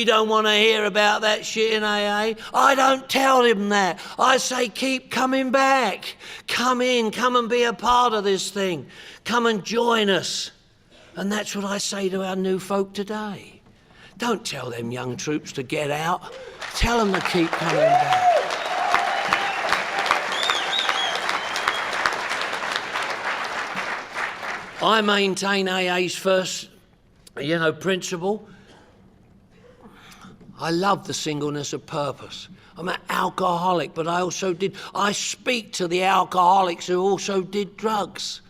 You don't want to hear about that shit in AA. I don't tell him that. I say, keep coming back. Come in, come and be a part of this thing. Come and join us. And that's what I say to our new folk today. Don't tell them young troops to get out. Tell them to keep coming back. I maintain AA's first, principle. I love the singleness of purpose. I'm an alcoholic, but I speak to the alcoholics who also did drugs.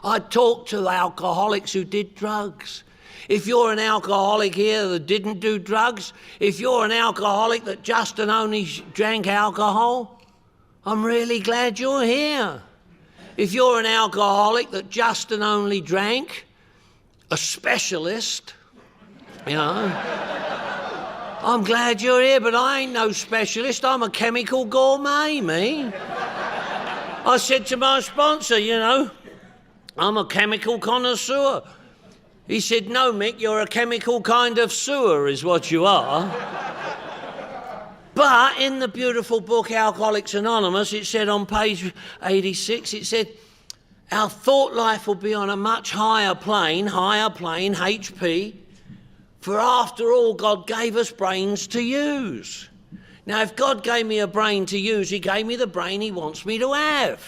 I talk to alcoholics who did drugs. If you're an alcoholic here that didn't do drugs, if you're an alcoholic that just and only drank alcohol, I'm really glad you're here. If you're an alcoholic that just and only drank, a specialist, I'm glad you're here, but I ain't no specialist. I'm a chemical gourmet, me. I said to my sponsor, I'm a chemical connoisseur. He said, no, Mick, you're a chemical kind of sewer is what you are. But in the beautiful book, Alcoholics Anonymous, it said on page 86, it said, our thought life will be on a much higher plane, HP, for after all, God gave us brains to use. Now, if God gave me a brain to use, he gave me the brain he wants me to have.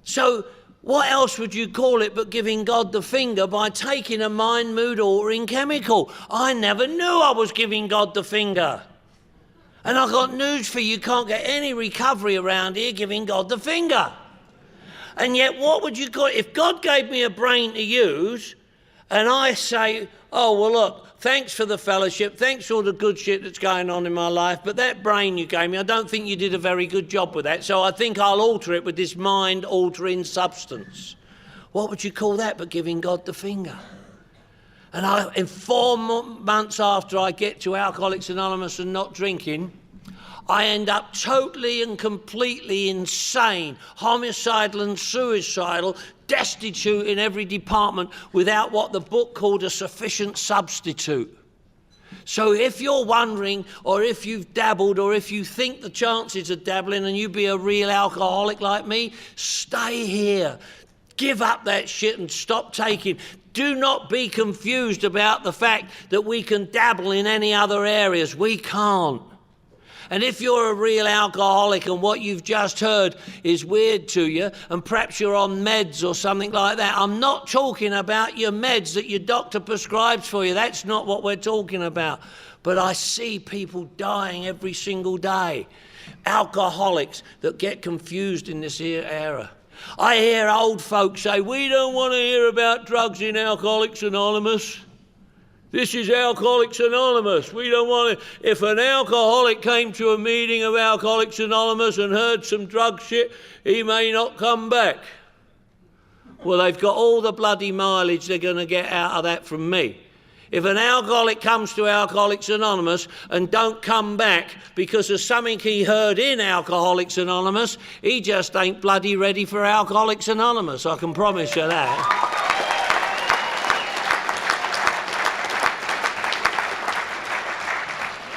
So what else would you call it but giving God the finger by taking a mind, mood altering chemical? I never knew I was giving God the finger. And I've got news for you, you can't get any recovery around here giving God the finger. And yet, what would you call it? If God gave me a brain to use, and I say, oh, well, look, thanks for the fellowship, thanks for all the good shit that's going on in my life, but that brain you gave me, I don't think you did a very good job with that, so I think I'll alter it with this mind-altering substance. What would you call that but giving God the finger? And in 4 months after I get to Alcoholics Anonymous and not drinking, I end up totally and completely insane, homicidal and suicidal, destitute in every department without what the book called a sufficient substitute. So if you're wondering, or if you've dabbled, or if you think the chances of dabbling and you be a real alcoholic like me, stay here. Give up that shit and stop taking. Do not be confused about the fact that we can dabble in any other areas. We can't. And if you're a real alcoholic and what you've just heard is weird to you, and perhaps you're on meds or something like that, I'm not talking about your meds that your doctor prescribes for you. That's not what we're talking about. But I see people dying every single day. Alcoholics that get confused in this era. I hear old folks say, we don't want to hear about drugs in Alcoholics Anonymous. This is Alcoholics Anonymous. We don't want to. If an alcoholic came to a meeting of Alcoholics Anonymous and heard some drug shit, he may not come back. Well, they've got all the bloody mileage they're going to get out of that from me. If an alcoholic comes to Alcoholics Anonymous and don't come back because of something he heard in Alcoholics Anonymous, he just ain't bloody ready for Alcoholics Anonymous, I can promise you that.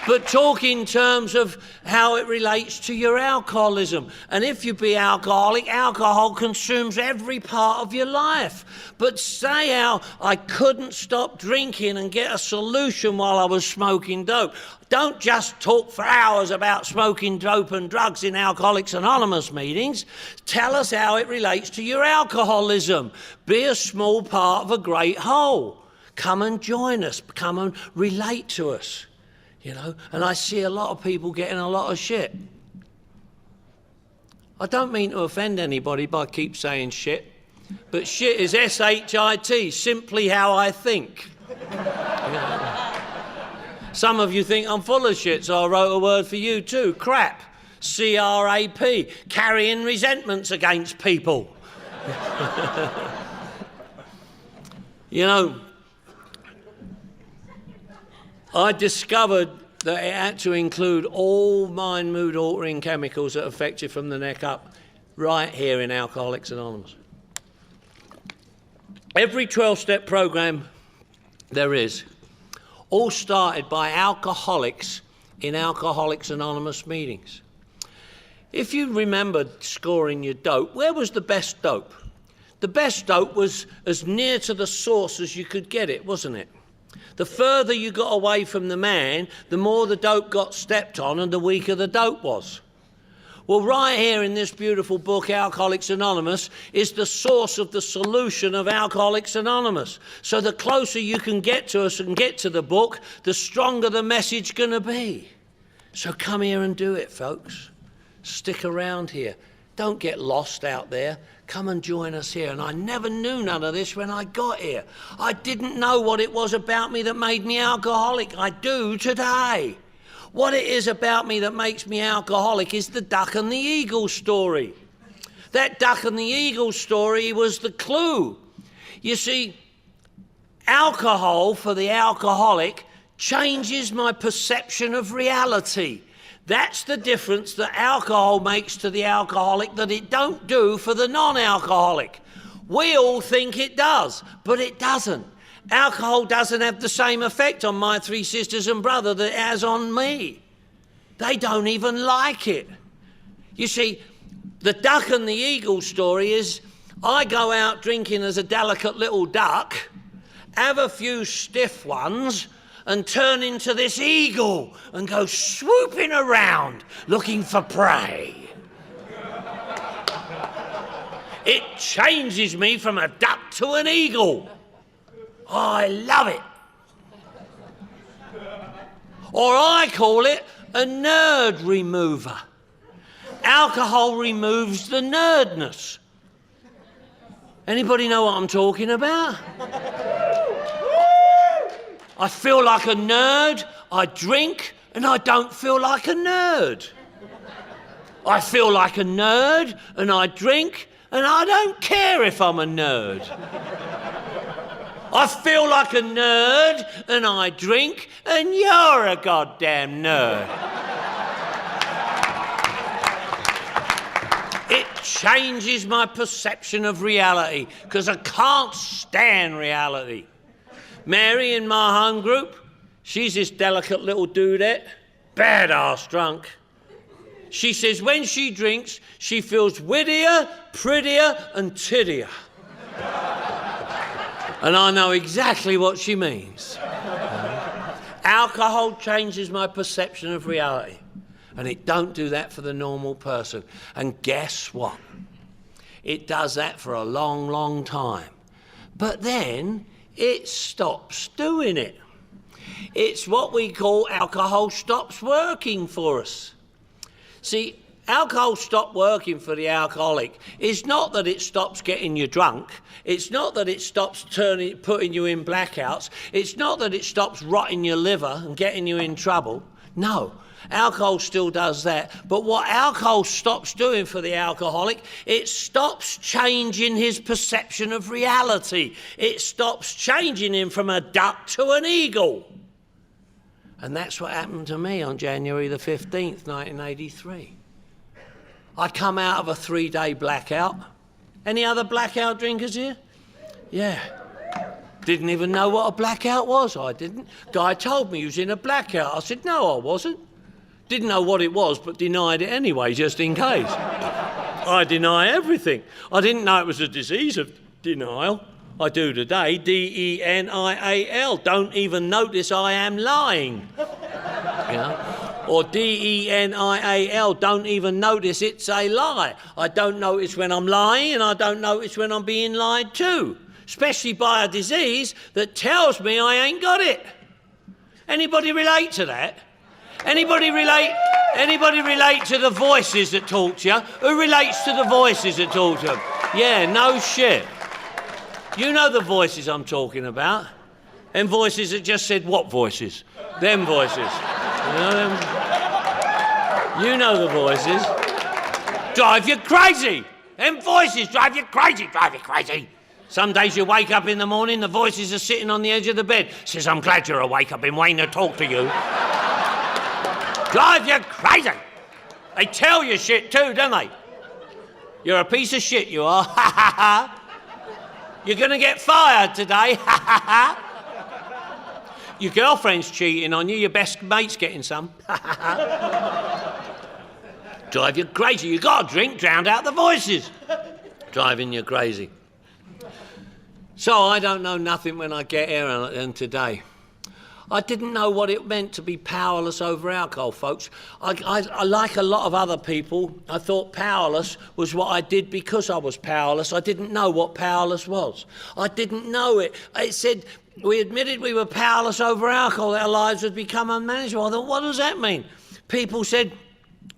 But talk in terms of how it relates to your alcoholism. And if you be alcoholic, alcohol consumes every part of your life. But say how I couldn't stop drinking and get a solution while I was smoking dope. Don't just talk for hours about smoking dope and drugs in Alcoholics Anonymous meetings. Tell us how it relates to your alcoholism. Be a small part of a great whole. Come and join us. Come and relate to us. And I see a lot of people getting a lot of shit. I don't mean to offend anybody by keep saying shit, but shit is S-H-I-T, simply how I think. Some of you think I'm full of shit, so I wrote a word for you too, crap, C-R-A-P, carrying resentments against people. I discovered that it had to include all mind, mood altering chemicals that affect you from the neck up, right here in Alcoholics Anonymous. Every 12-step program there is, all started by alcoholics in Alcoholics Anonymous meetings. If you remember scoring your dope, where was the best dope? The best dope was as near to the source as you could get it, wasn't it? The further you got away from the man, the more the dope got stepped on and the weaker the dope was. Well, right here in this beautiful book, Alcoholics Anonymous, is the source of the solution of Alcoholics Anonymous. So the closer you can get to us and get to the book, the stronger the message going to be. So come here and do it, folks. Stick around here. Don't get lost out there. Come and join us here. And I never knew none of this when I got here. I didn't know what it was about me that made me alcoholic. I do today. What it is about me that makes me alcoholic is the duck and the eagle story. That duck and the eagle story was the clue. You see, alcohol for the alcoholic changes my perception of reality. That's the difference that alcohol makes to the alcoholic that it don't do for the non-alcoholic. We all think it does, but it doesn't. Alcohol doesn't have the same effect on my three sisters and brother that it has on me. They don't even like it. You see, the duck and the eagle story is I go out drinking as a delicate little duck, have a few stiff ones, and turn into this eagle and go swooping around looking for prey. It changes me from a duck to an eagle. I love it. Or I call it a nerd remover. Alcohol removes the nerdness. Anybody know what I'm talking about? I feel like a nerd, I drink, and I don't feel like a nerd. I feel like a nerd, and I drink, and I don't care if I'm a nerd. I feel like a nerd, and I drink, and you're a goddamn nerd. It changes my perception of reality, because I can't stand reality. Mary in my home group, she's this delicate little dudette, badass drunk. She says when she drinks, she feels wittier, prettier, and tittier. And I know exactly what she means. Alcohol changes my perception of reality. And it don't do that for the normal person. And guess what? It does that for a long, long time. But then it stops doing it. It's what we call alcohol stops working for us. See, alcohol stopped working for the alcoholic. It's not that it stops getting you drunk. It's not that it stops putting you in blackouts. It's not that it stops rotting your liver and getting you in trouble. No, alcohol still does that. But what alcohol stops doing for the alcoholic, it stops changing his perception of reality. It stops changing him from a duck to an eagle. And that's what happened to me on January the 15th, 1983. I come out of a 3-day blackout. Any other blackout drinkers here? Yeah. Didn't even know what a blackout was, I didn't. Guy told me he was in a blackout. I said, no, I wasn't. Didn't know what it was, but denied it anyway, just in case. I deny everything. I didn't know it was a disease of denial. I do today, D-E-N-I-A-L. Don't even notice I am lying. You know? Or D-E-N-I-A-L, don't even notice it's a lie. I don't notice when I'm lying, and I don't notice when I'm being lied to, especially by a disease that tells me I ain't got it. Anybody relate to that? Anybody relate to the voices that talk to you? Who relates to the voices that talk to them? Yeah, no shit. You know the voices I'm talking about. Them voices that just said what voices? Them voices. You know them? You know the voices. Drive you crazy. Them voices drive you crazy, drive you crazy. Some days you wake up in the morning, the voices are sitting on the edge of the bed. Says, I'm glad you're awake, I've been waiting to talk to you. Drive you crazy. They tell you shit too, don't they? You're a piece of shit, you are. Ha ha ha. You're going to get fired today. Ha ha ha. Your girlfriend's cheating on you, your best mate's getting some. Drive you crazy. You got to drink, drowned out the voices. Driving you crazy. So I don't know nothing when I get here and today. I didn't know what it meant to be powerless over alcohol, folks. I like a lot of other people, I thought powerless was what I did because I was powerless. I didn't know what powerless was. I didn't know it. It said we admitted we were powerless over alcohol, that our lives would become unmanageable. I thought, what does that mean? People said,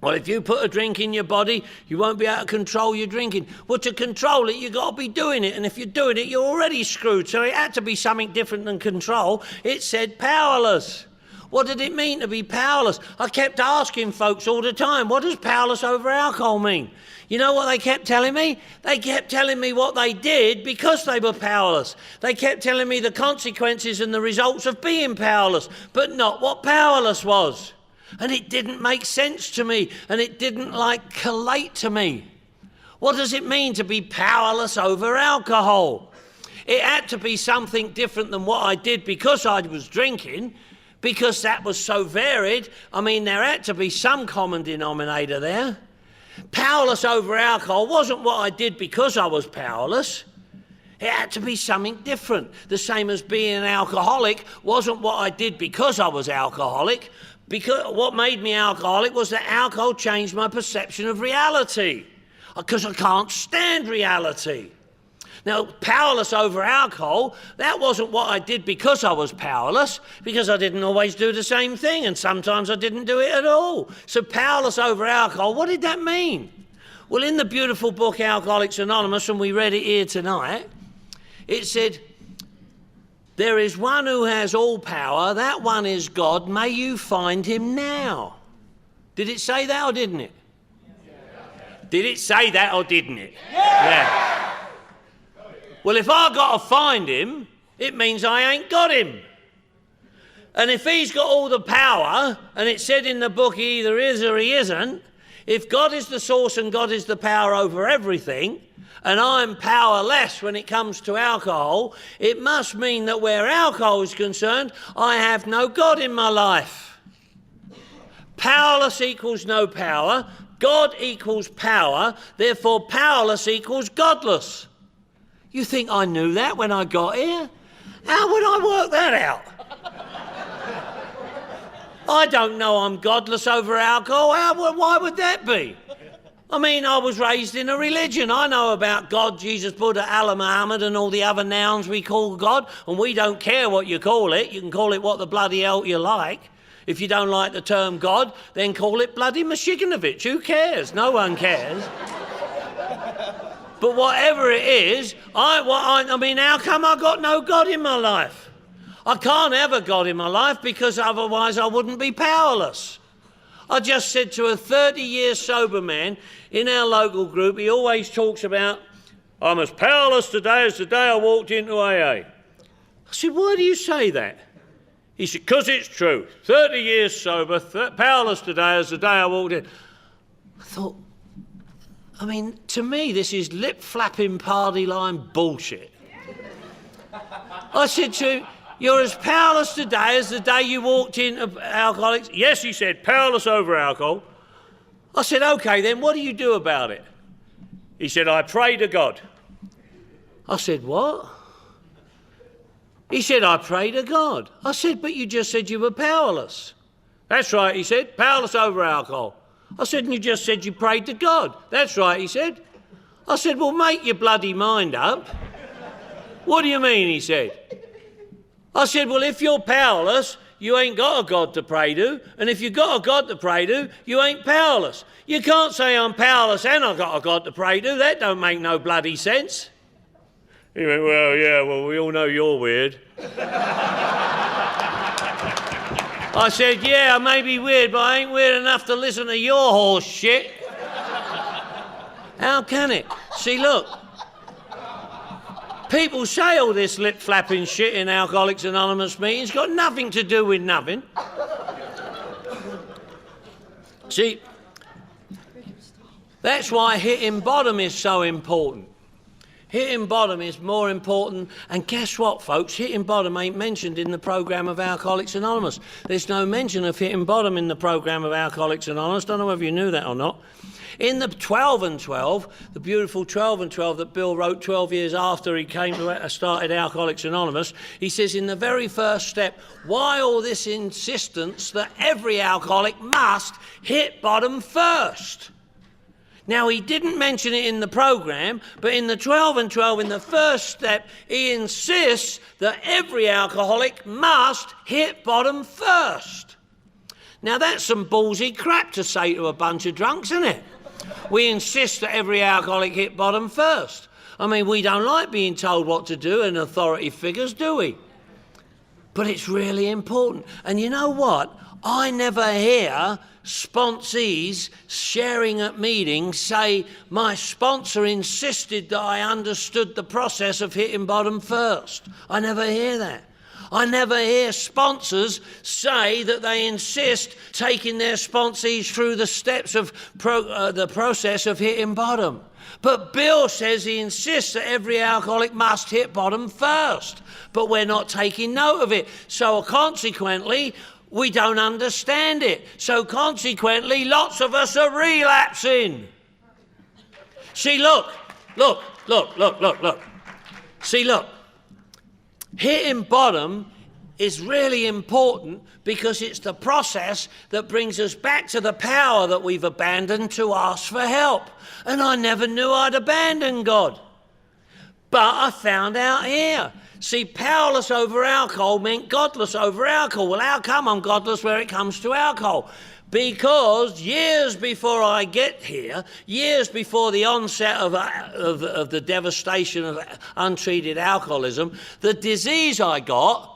well, if you put a drink in your body, you won't be able to control your drinking. Well, to control it, you've got to be doing it. And if you're doing it, you're already screwed. So it had to be something different than control. It said powerless. What did it mean to be powerless? I kept asking folks all the time, what does powerless over alcohol mean? You know what they kept telling me? They kept telling me what they did because they were powerless. They kept telling me the consequences and the results of being powerless, but not what powerless was. And it didn't make sense to me, and it didn't collate to me. What does it mean to be powerless over alcohol? It had to be something different than what I did because I was drinking, because that was so varied. I mean, there had to be some common denominator there. Powerless over alcohol wasn't what I did because I was powerless. It had to be something different. The same as being an alcoholic wasn't what I did because I was alcoholic. Because what made me alcoholic was that alcohol changed my perception of reality. Because I can't stand reality. Now, powerless over alcohol, that wasn't what I did because I was powerless, because I didn't always do the same thing, and sometimes I didn't do it at all. So powerless over alcohol, what did that mean? Well, in the beautiful book Alcoholics Anonymous, and we read it here tonight, it said, there is one who has all power, that one is God, may you find him now. Did it say that or didn't it? Did it say that or didn't it? Yeah. Well, if I got to find him, it means I ain't got him. And if he's got all the power, and it said in the book he either is or he isn't, if God is the source and God is the power over everything, and I'm powerless when it comes to alcohol, it must mean that where alcohol is concerned, I have no God in my life. Powerless equals no power. God equals power. Therefore, powerless equals godless. You think I knew that when I got here? How would I work that out? I don't know I'm godless over alcohol. Why would that be? I mean, I was raised in a religion. I know about God, Jesus, Buddha, Allah, Muhammad, and all the other nouns we call God, and we don't care what you call it. You can call it what the bloody hell you like. If you don't like the term God, then call it bloody Mashiganovich. Who cares? No one cares. But whatever it is, I mean, how come I got no God in my life? I can't have a God in my life because otherwise I wouldn't be powerless. I just said to a 30-year sober man in our local group, he always talks about, I'm as powerless today as the day I walked into AA. I said, why do you say that? He said, because it's true. 30 years sober, powerless today as the day I walked in. I thought, I mean, to me, this is lip-flapping party line bullshit. I said to him, you're as powerless today as the day you walked into Alcoholics. Yes, he said, powerless over alcohol. I said, okay, then what do you do about it? He said, I pray to God. I said, what? He said, I pray to God. I said, but you just said you were powerless. That's right, he said, powerless over alcohol. I said, and you just said you prayed to God. That's right, he said. I said, well, make your bloody mind up. What do you mean, he said. I said, well, if you're powerless, you ain't got a God to pray to. And if you got a God to pray to, you ain't powerless. You can't say I'm powerless and I've got a God to pray to. That don't make no bloody sense. He went, well, yeah, well, we all know you're weird. I said, yeah, I may be weird, but I ain't weird enough to listen to your horse shit. How can it? See, look. People say all this lip-flapping shit in Alcoholics Anonymous meetings. Got nothing to do with nothing. See, that's why hitting bottom is so important. Hitting bottom is more important. And guess what, folks? Hitting bottom ain't mentioned in the program of Alcoholics Anonymous. There's no mention of hitting bottom in the program of Alcoholics Anonymous. Don't know whether you knew that or not. In the 12 and 12, the beautiful 12 and 12 that Bill wrote 12 years after he came to started Alcoholics Anonymous, he says in the very first step, why all this insistence that every alcoholic must hit bottom first? Now, he didn't mention it in the program, but in the 12 and 12, in the first step, he insists that every alcoholic must hit bottom first. Now, that's some ballsy crap to say to a bunch of drunks, isn't it? We insist that every alcoholic hit bottom first. I mean, we don't like being told what to do in authority figures, do we? But it's really important. And you know what? I never hear sponsees sharing at meetings say, my sponsor insisted that I understood the process of hitting bottom first. I never hear that. I never hear sponsors say that they insist taking their sponsees through the steps of the process of hitting bottom. But Bill says he insists that every alcoholic must hit bottom first. But we're not taking note of it. So consequently, we don't understand it. So consequently, lots of us are relapsing. See, look. See, look. Hitting bottom is really important because it's the process that brings us back to the power that we've abandoned to ask for help. And I never knew I'd abandoned God. But I found out here. See, powerless over alcohol meant godless over alcohol. Well, how come I'm godless where it comes to alcohol? Because years before I get here, years before the onset of the devastation of untreated alcoholism, the disease I got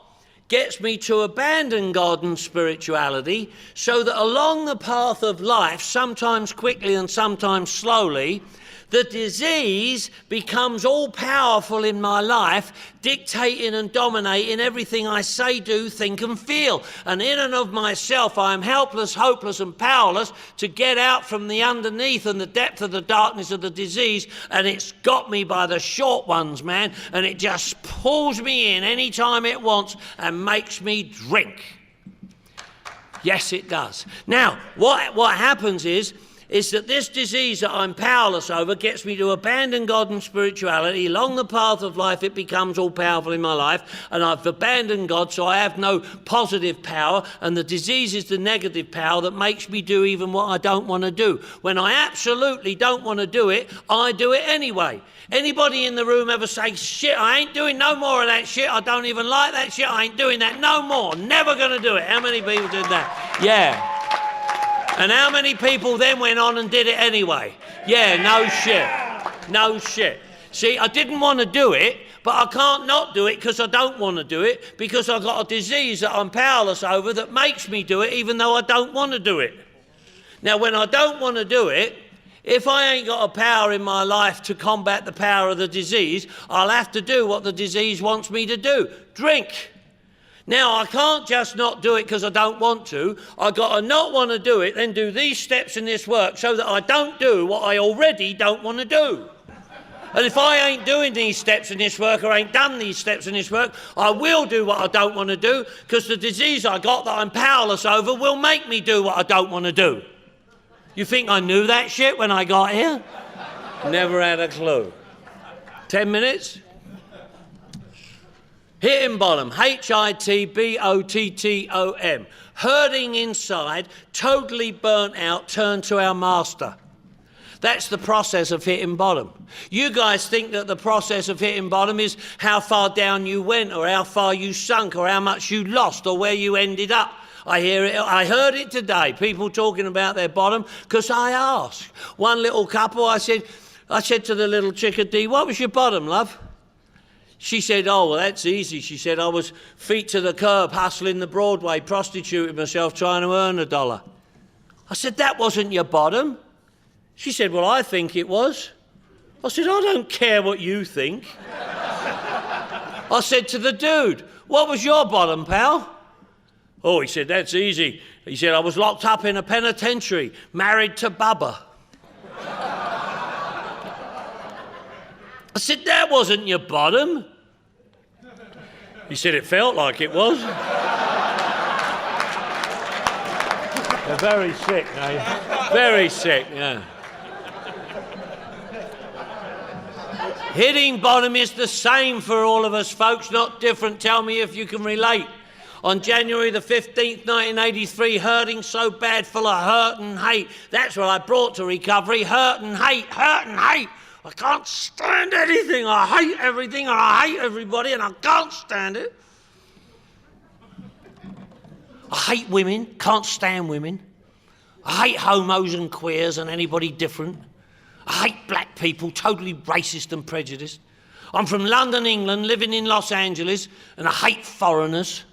gets me to abandon God and spirituality, so that along the path of life, sometimes quickly and sometimes slowly, the disease becomes all-powerful in my life, dictating and dominating everything I say, do, think and feel. And in and of myself, I am helpless, hopeless and powerless to get out from the underneath and the depth of the darkness of the disease. And it's got me by the short ones, man. And it just pulls me in any time it wants and makes me drink. Yes, it does. Now, what happens is that this disease that I'm powerless over gets me to abandon God and spirituality. Along the path of life, it becomes all-powerful in my life, and I've abandoned God, so I have no positive power, and the disease is the negative power that makes me do even what I don't want to do. When I absolutely don't want to do it, I do it anyway. Anybody in the room ever say, shit, I ain't doing no more of that shit, I don't even like that shit, I ain't doing that no more, never going to do it? How many people did that? Yeah. And how many people then went on and did it anyway? Yeah, no shit. No shit. See, I didn't want to do it, but I can't not do it because I don't want to do it, because I've got a disease that I'm powerless over that makes me do it even though I don't want to do it. Now, when I don't want to do it, if I ain't got a power in my life to combat the power of the disease, I'll have to do what the disease wants me to do. Drink. Now, I can't just not do it because I don't want to. I've got to not want to do it, then do these steps in this work so that I don't do what I already don't want to do. And if I ain't doing these steps in this work or ain't done these steps in this work, I will do what I don't want to do, because the disease I got that I'm powerless over will make me do what I don't want to do. You think I knew that shit when I got here? Never had a clue. 10 minutes? Hitting bottom, Hitbottom. Hurting inside, totally burnt out, turn to our master. That's the process of hitting bottom. You guys think that the process of hitting bottom is how far down you went, or how far you sunk, or how much you lost, or where you ended up. I heard it today, people talking about their bottom, because I asked. One little couple, I said to the little chickadee, what was your bottom, love? She said, oh, well, that's easy. She said, I was feet to the curb, hustling the Broadway, prostituting myself, trying to earn $1. I said, that wasn't your bottom. She said, well, I think it was. I said, I don't care what you think. I said to the dude, what was your bottom, pal? Oh, he said, that's easy. He said, I was locked up in a penitentiary, married to Bubba. I said, that wasn't your bottom. He said, it felt like it was. They're very sick, eh? Very sick, yeah. Hitting bottom is the same for all of us, folks, not different. Tell me if you can relate. On January the 15th, 1983, hurting so bad, full of hurt and hate. That's what I brought to recovery, hurt and hate, hurt and hate. I can't stand anything. I hate everything and I hate everybody and I can't stand it. I hate women, can't stand women. I hate homos and queers and anybody different. I hate black people, totally racist and prejudiced. I'm from London, England, living in Los Angeles, and I hate foreigners.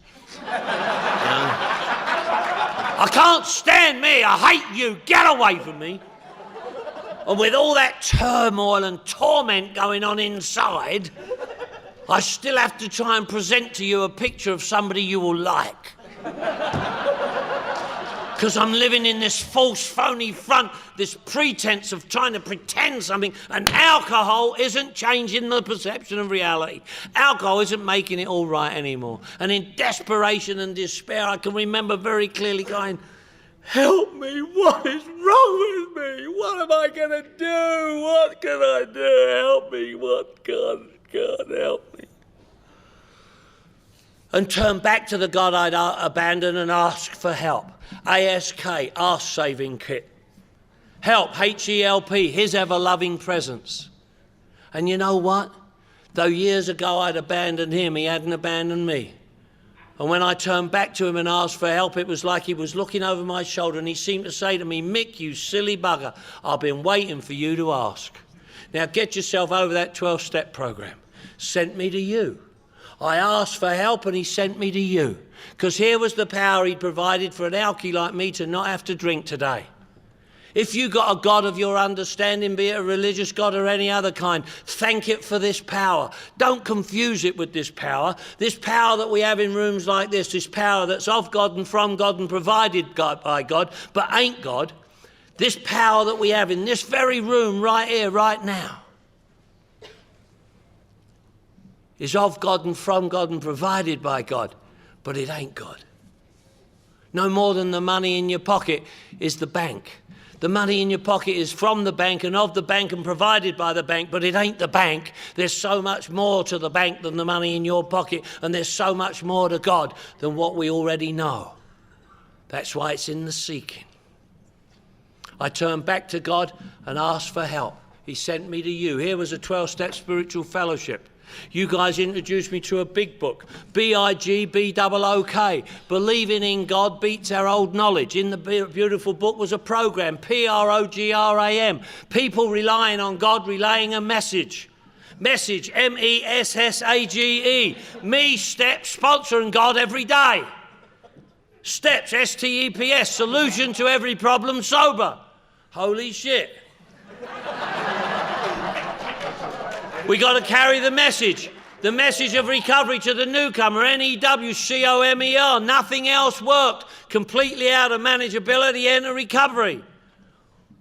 I can't stand me, I hate you, get away from me. And with all that turmoil and torment going on inside, I still have to try and present to you a picture of somebody you will like. Because I'm living in this false, phony front, this pretense of trying to pretend something, and alcohol isn't changing the perception of reality. Alcohol isn't making it all right anymore. And in desperation and despair, I can remember very clearly going, help me, what is wrong with me? What am I going to do? What can I do? Help me, what God help me. And turn back to the God I'd abandoned and ask for help. ASK, Ask Saving Kit. Help, HELP, His ever-loving presence. And you know what? Though years ago I'd abandoned him, he hadn't abandoned me. And when I turned back to him and asked for help, it was like he was looking over my shoulder and he seemed to say to me, Mick, you silly bugger, I've been waiting for you to ask. Now get yourself over that 12-step program. Sent me to you. I asked for help and he sent me to you. Because here was the power he'd provided for an alkie like me to not have to drink today. If you got a God of your understanding, be it a religious God or any other kind, thank it for this power. Don't confuse it with this power. This power that we have in rooms like this power that's of God and from God and provided by God, but ain't God. This power that we have in this very room right here, right now, is of God and from God and provided by God, but it ain't God. No more than the money in your pocket is the bank. The money in your pocket is from the bank and of the bank and provided by the bank, but it ain't the bank. There's so much more to the bank than the money in your pocket, and there's so much more to God than what we already know. That's why it's in the seeking. I turned back to God and asked for help. He sent me to you. Here was a 12-step spiritual fellowship. You guys introduced me to a big book, BIGBOOK, Believing in God Beats Our Old Knowledge. In the beautiful book was a program, PROGRAM, People Relying on God, Relaying a Message. Message, MESSAGE, me, Steps, sponsoring God every day. Steps, STEPS, solution to every problem, sober. Holy shit. We got to carry the message of recovery to the newcomer, NEWCOMER. Nothing else worked. Completely out of manageability, enter recovery.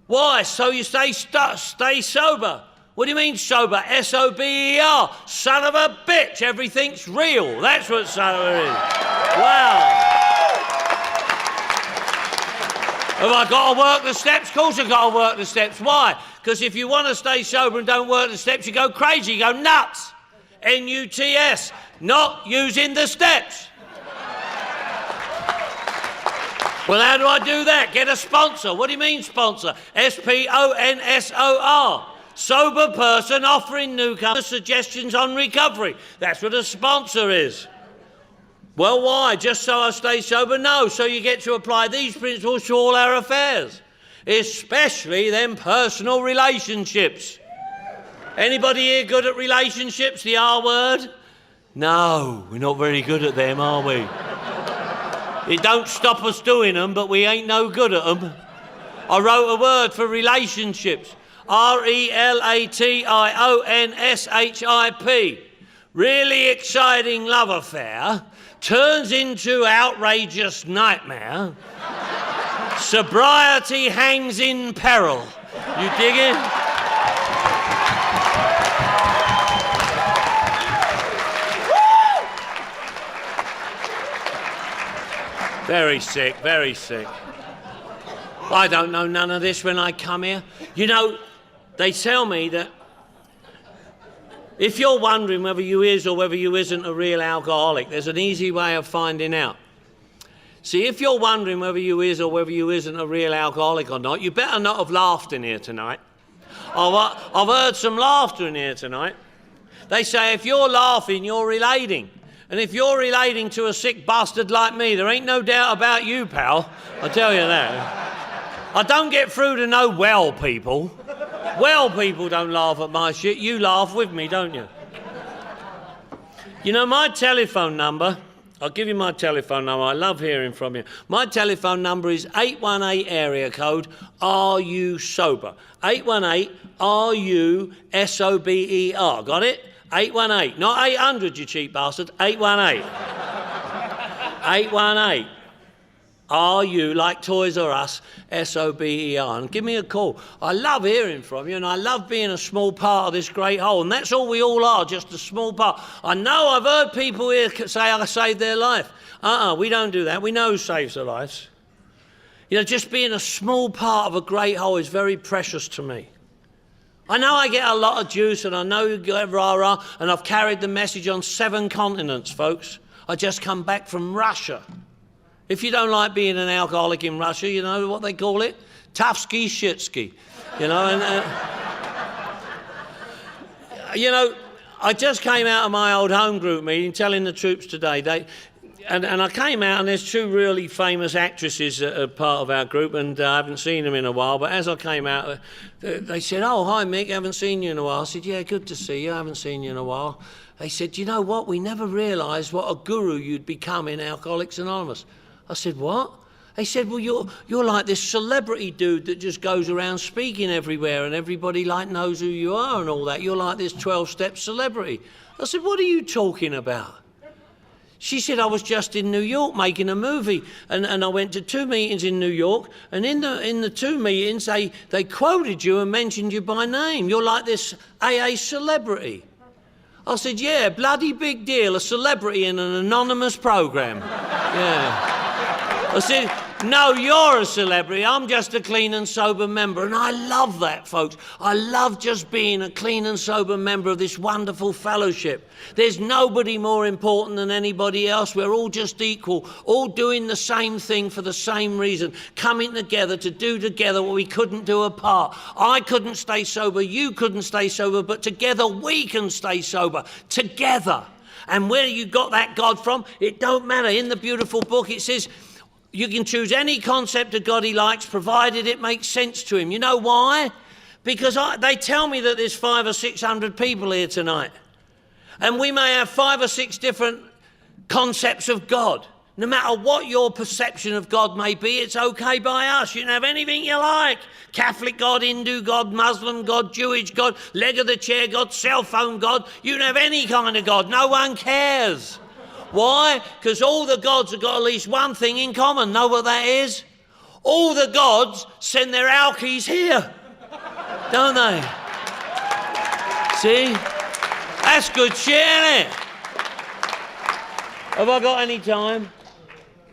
Why? So you stay sober. What do you mean sober? SOBER. Son of a bitch. Everything's real. That's what sober is. Wow. Have I got to work the steps? Of course I've got to work the steps. Why? Because if you want to stay sober and don't work the steps, you go crazy, you go nuts. NUTS, not using the steps. Well, how do I do that? Get a sponsor. What do you mean sponsor? SPONSOR. Sober person offering newcomers suggestions on recovery. That's what a sponsor is. Well, why? Just so I stay sober? No, so you get to apply these principles to all our affairs, especially them personal relationships. Anybody here good at relationships, the R word? No, we're not very good at them, are we? It don't stop us doing them, but we ain't no good at them. I wrote a word for relationships, RELATIONSHIP. Really exciting love affair turns into outrageous nightmare. Sobriety hangs in peril. You dig it? Very sick, very sick. I don't know none of this when I come here. You know, they tell me that if you're wondering whether you is or whether you isn't a real alcoholic, there's an easy way of finding out. See, if you're wondering whether you is or whether you isn't a real alcoholic or not, you better not have laughed in here tonight. I've heard some laughter in here tonight. They say if you're laughing, you're relating. And if you're relating to a sick bastard like me, there ain't no doubt about you, pal. I tell you that. I don't get through to no well people. Well people don't laugh at my shit. You laugh with me, don't you? You know, my telephone number, I'll give you my telephone number. I love hearing from you. My telephone number is 818 area code, are you sober? 818 RUSOBER. Got it? 818. Not 800, you cheap bastard. 818. 818. Are you, like Toys R Us, SOBER, and give me a call. I love hearing from you, and I love being a small part of this great whole, and that's all we all are, just a small part. I know I've heard people here say I saved their life. We don't do that. We know who saves their lives. You know, just being a small part of a great whole is very precious to me. I know I get a lot of juice, and I know you get rah-rah, and I've carried the message on 7 continents, folks. I just come back from Russia. If you don't like being an alcoholic in Russia, you know what they call it? Tough-ski, shit-ski. You know, and... you know, I just came out of my old home group meeting telling the troops today, and I came out and there's 2 really famous actresses that are part of our group, and I haven't seen them in a while, but as I came out, they said, oh, hi Mick, haven't seen you in a while. I said, yeah, good to see you, I haven't seen you in a while. They said, you know what, we never realised what a guru you'd become in Alcoholics Anonymous. I said, what? They said, well, you're like this celebrity dude that just goes around speaking everywhere and everybody like knows who you are and all that. You're like this 12-step celebrity. I said, what are you talking about? She said, I was just in New York making a movie, and I went to 2 meetings in New York, and in the 2 meetings, they quoted you and mentioned you by name. You're like this AA celebrity. I said, yeah, bloody big deal, a celebrity in an anonymous program. Yeah. I said, no, you're a celebrity. I'm just a clean and sober member. And I love that, folks. I love just being a clean and sober member of this wonderful fellowship. There's nobody more important than anybody else. We're all just equal, all doing the same thing for the same reason, coming together to do together what we couldn't do apart. I couldn't stay sober, you couldn't stay sober, but together we can stay sober, together. And where you got that God from, it don't matter. In the beautiful book, it says, you can choose any concept of God he likes, provided it makes sense to him. You know why? Because they tell me that there's 500 or 600 people here tonight. And we may have 5 or 6 different concepts of God. No matter what your perception of God may be, it's okay by us. You can have anything you like. Catholic God, Hindu God, Muslim God, Jewish God, leg of the chair God, cell phone God. You can have any kind of God. No one cares. Why? Because all the gods have got at least one thing in common. Know what that is? All the gods send their alkies here, don't they? See? That's good shit, isn't it? Have I got any time?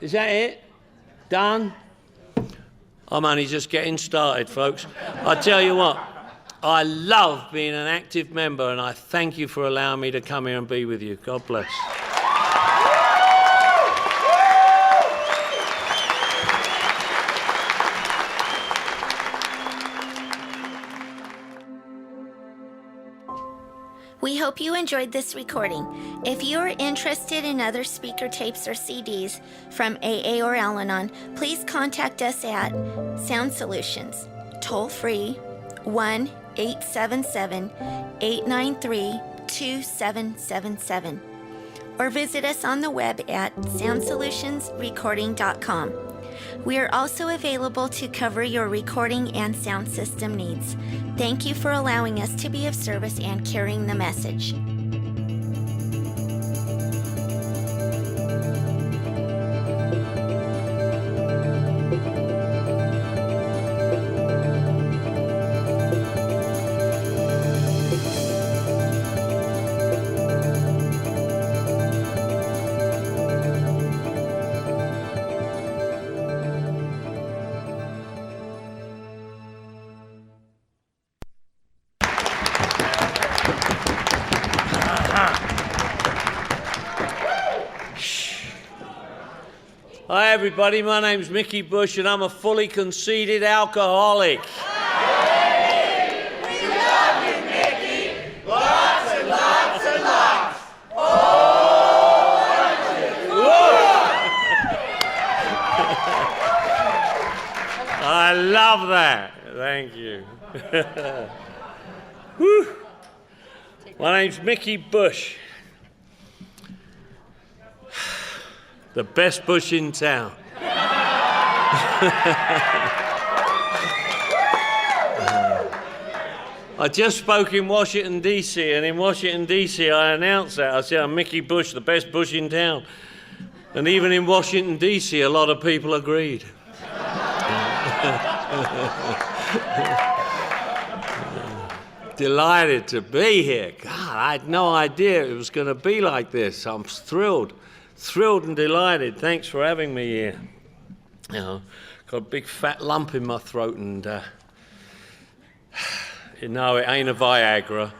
Is that it? Done? I'm only just getting started, folks. I tell you what, I love being an active member, and I thank you for allowing me to come here and be with you. God bless. We hope you enjoyed this recording. If you are interested in other speaker tapes or CDs from AA or Al-Anon, please contact us at Sound Solutions, toll free 1-877-893-2777, or visit us on the web at soundsolutionsrecording.com. We are also available to cover your recording and sound system needs. Thank you for allowing us to be of service and carrying the message. everybody. My name's Mickey Bush, and I'm a fully conceited alcoholic. We love you, Mickey. Lots and lots and lots. I love that. Thank you. Whew. My name's Mickey Bush. The best bush in town. I just spoke in Washington, D.C., and in Washington, D.C., I announced that. I said, I'm Mickey Bush, the best bush in town. And even in Washington, D.C., a lot of people agreed. Delighted to be here. God, I had no idea it was going to be like this. I'm thrilled and delighted. Thanks for having me here. You know, got a big fat lump in my throat, and you know, it ain't a Viagra.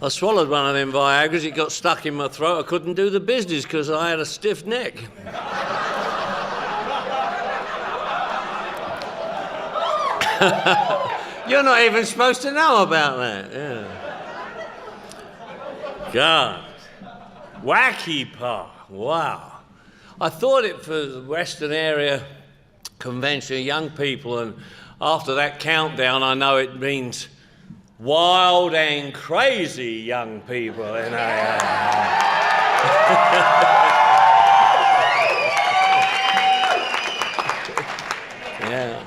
I swallowed one of them Viagras. It got stuck in my throat. I couldn't do the business because I had a stiff neck. You're not even supposed to know about that. Yeah. God. WACYPAA. Wow. I thought it for the Western Area Convention of Young People, and after that countdown, I know it means wild and crazy young people. You know? Yeah.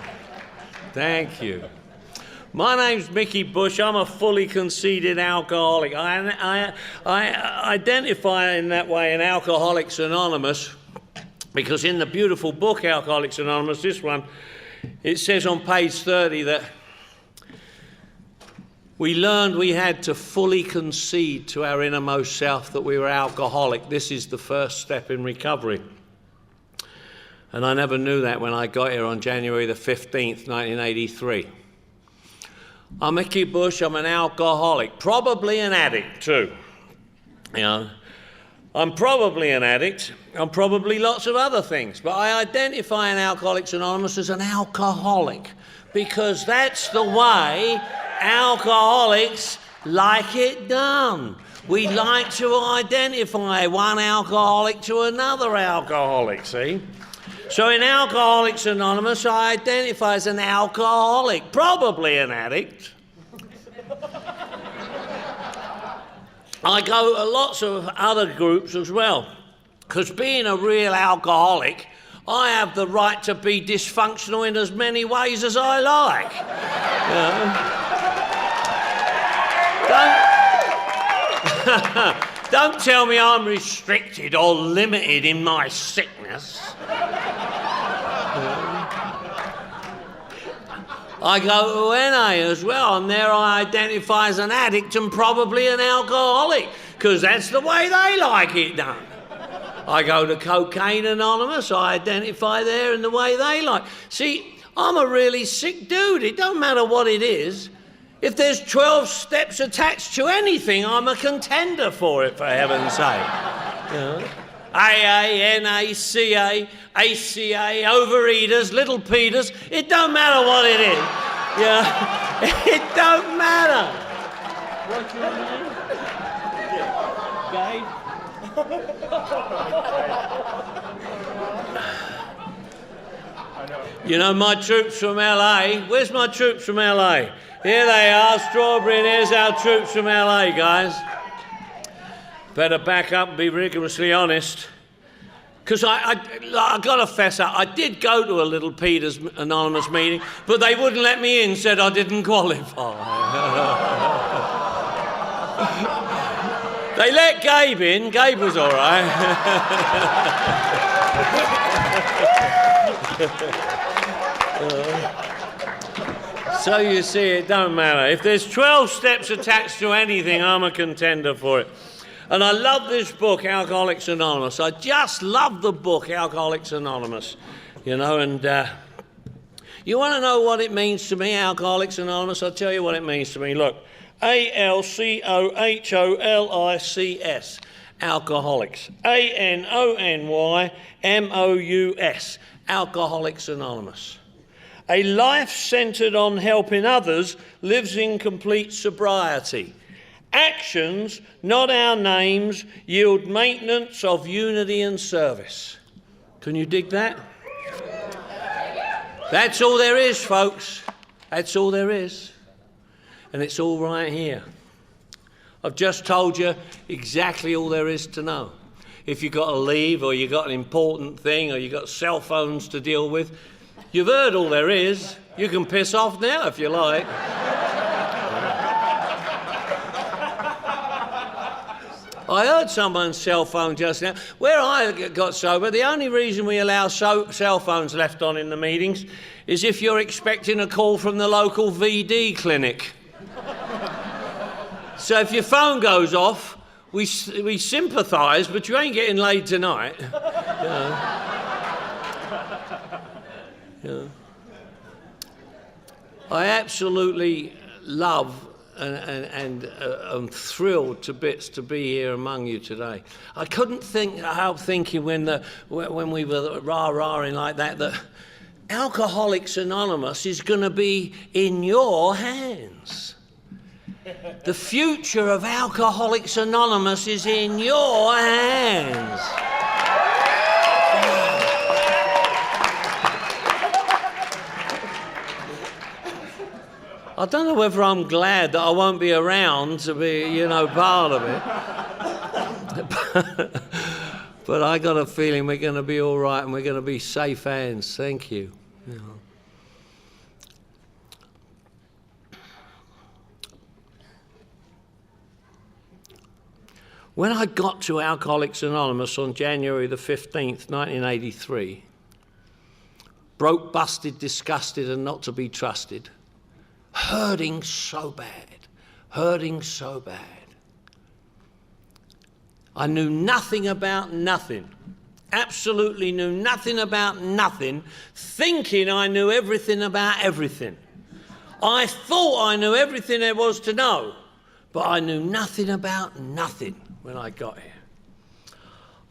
Thank you. My name's Mickey Bush. I'm a fully conceited alcoholic. I identify in that way in Alcoholics Anonymous because in the beautiful book Alcoholics Anonymous, this one, it says on page 30 that we learned we had to fully concede to our innermost self that we were alcoholic. This is the first step in recovery. And I never knew that when I got here on January the 15th, 1983. I'm Mickey Bush, I'm an alcoholic, probably an addict too. You know, I'm probably an addict, I'm probably lots of other things, but I identify in Alcoholics Anonymous as an alcoholic because that's the way alcoholics like it done. We like to identify one alcoholic to another alcoholic, see? So in Alcoholics Anonymous, I identify as an alcoholic, probably an addict. I go to lots of other groups as well, because being a real alcoholic, I have the right to be dysfunctional in as many ways as I like. You know? Don't tell me I'm restricted or limited in my sickness. I go to NA as well, and there I identify as an addict and probably an alcoholic, because that's the way they like it done. I go to Cocaine Anonymous, I identify there in the way they like. See, I'm a really sick dude. It don't matter what it is. If there's 12 steps attached to anything, I'm a contender for it, for heaven's sake. You know? AA, NA, CA, ACA, Overeaters, Little Peters, it don't matter what it is. Yeah, it don't matter. What's your name? Gabe? You know, my troops from LA, where's my troops from LA? Here they are, Strawberry, and here's our troops from LA, guys. Better back up and be rigorously honest. Because I got to fess up, I did go to a Little Peter's Anonymous meeting, but they wouldn't let me in, said I didn't qualify. They let Gabe in, Gabe was all right. So you see, it don't matter. If there's 12 steps attached to anything, I'm a contender for it. And I love this book, Alcoholics Anonymous. I just love the book, Alcoholics Anonymous. You know, and you want to know what it means to me, Alcoholics Anonymous? I'll tell you what it means to me. Look, ALCOHOLICS. Alcoholics. ANONYMOUS. Alcoholics Anonymous. A life centered on helping others lives in complete sobriety. Actions, not our names, yield maintenance of unity and service. Can you dig that? That's all there is, folks. That's all there is. And it's all right here. I've just told you exactly all there is to know. If you've got to leave, or you've got an important thing, or you've got cell phones to deal with, you've heard all there is. You can piss off now if you like. I heard someone's cell phone just now. Where I got sober, the only reason we allow cell phones left on in the meetings is if you're expecting a call from the local VD clinic. So if your phone goes off, we sympathise, but you ain't getting laid tonight. I absolutely love and I'm thrilled to bits to be here among you today. I couldn't help thinking when we were rah-rahing like that Alcoholics Anonymous is going to be in your hands. The future of Alcoholics Anonymous is in your hands. I don't know whether I'm glad that I won't be around to be, part of it. But I got a feeling we're going to be all right and we're going to be safe hands. Thank you. When I got to Alcoholics Anonymous on January the 15th, 1983, broke, busted, disgusted, and not to be trusted, hurting so bad. I knew nothing about nothing, absolutely knew nothing about nothing, thinking I knew everything about everything. I thought I knew everything there was to know, but I knew nothing about nothing when I got here.